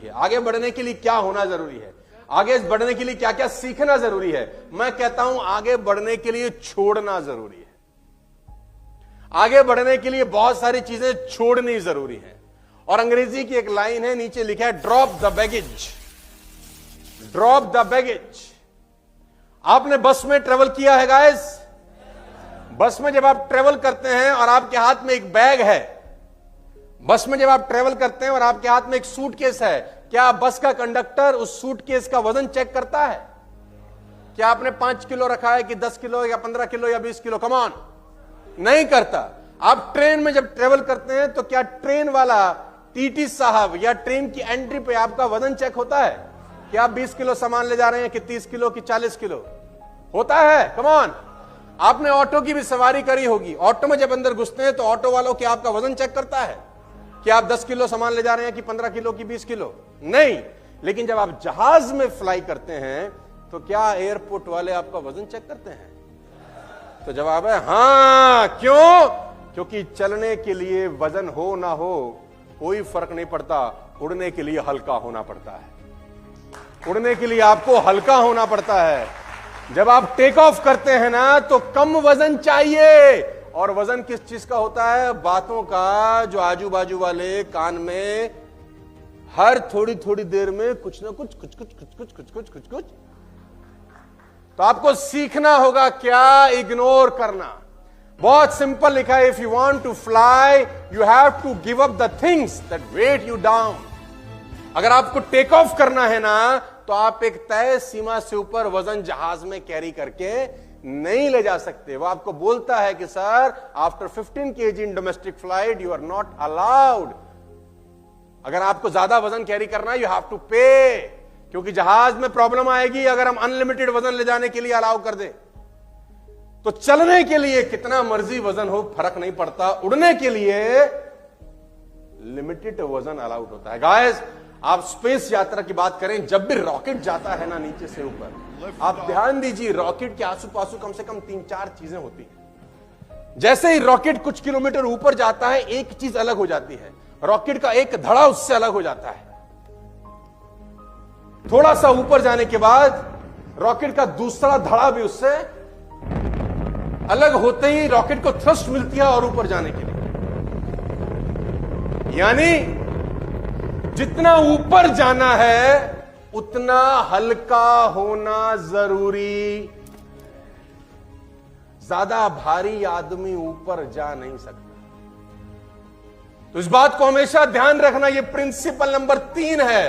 है, आगे बढ़ने के लिए क्या होना जरूरी है, आगे बढ़ने के लिए क्या क्या सीखना जरूरी है। मैं कहता हूं आगे बढ़ने के लिए छोड़ना जरूरी है, आगे बढ़ने के लिए बहुत सारी चीजें छोड़नी जरूरी है। और अंग्रेजी की एक लाइन है, नीचे लिखा है drop the baggage, drop the baggage. आपने बस में ट्रेवल किया है गाइस? बस में जब आप ट्रेवल करते हैं और आपके हाथ में एक बैग है, बस में जब आप ट्रेवल करते हैं और आपके हाथ में एक सूटकेस है, क्या बस का कंडक्टर उस सूटकेस का वजन चेक करता है? क्या आपने 5 किलो रखा है कि 10 किलो या 15 किलो या 20 किलो? कम ऑन, नहीं करता। आप ट्रेन में जब ट्रेवल करते हैं तो क्या ट्रेन वाला टीटी साहब या ट्रेन की एंट्री पे आपका वजन चेक होता है? क्या आप 20 किलो सामान ले जा रहे हैं कि 30 किलो कि 40 किलो? होता है। Come on. आपने ऑटो की भी सवारी करी होगी, ऑटो में जब अंदर घुसते हैं तो ऑटो वालों क्या आपका वजन चेक करता है कि आप 10 किलो सामान ले जा रहे हैं कि 15 किलो कि 20 किलो? नहीं। लेकिन जब आप जहाज में फ्लाई करते हैं तो क्या एयरपोर्ट वाले आपका वजन चेक करते हैं? तो जवाब है हां। क्यों? क्योंकि चलने के लिए वजन हो ना हो कोई फर्क नहीं पड़ता, उड़ने के लिए हल्का होना पड़ता है। उड़ने के लिए आपको हल्का होना पड़ता है। जब आप टेक ऑफ करते हैं ना तो कम वजन चाहिए। और वजन किस चीज का होता है? बातों का, जो आजू बाजू वाले कान में हर थोड़ी थोड़ी देर में कुछ ना कुछ कुछ कुछ कुछ कुछ कुछ कुछ कुछ कुछ। तो आपको सीखना होगा क्या इग्नोर करना। बहुत सिंपल लिखा है, if you want to fly you have to give up the things that weigh you down. अगर आपको टेक ऑफ करना है ना तो आप एक तय सीमा से ऊपर वजन जहाज में कैरी करके नहीं ले जा सकते। वो आपको बोलता है कि sir after 15 kg in domestic flight you are not allowed. अगर आपको ज्यादा वजन कैरी करना है यू हैव टू पे, क्योंकि जहाज में प्रॉब्लम आएगी अगर हम अनलिमिटेड वजन ले जाने के लिए अलाउ कर दें। तो चलने के लिए कितना मर्जी वजन हो फर्क नहीं पड़ता, उड़ने के लिए लिमिटेड वजन अलाउड होता है। गाइस, आप स्पेस यात्रा की बात करें, जब भी रॉकेट जाता है ना नीचे से ऊपर, आप ध्यान दीजिए रॉकेट के आसू पासू कम से कम 3-4 चीजें होती हैं। जैसे ही रॉकेट कुछ किलोमीटर ऊपर जाता है एक चीज अलग हो जाती है, रॉकेट का एक धड़ा उससे अलग हो जाता है। थोड़ा सा ऊपर जाने के बाद रॉकेट का दूसरा धड़ा भी उससे अलग होते ही रॉकेट को थ्रस्ट मिलती है और ऊपर जाने के लिए। यानी जितना ऊपर जाना है उतना हल्का होना जरूरी। ज्यादा भारी आदमी ऊपर जा नहीं सकता। तो इस बात को हमेशा ध्यान रखना, यह प्रिंसिपल नंबर 3 है।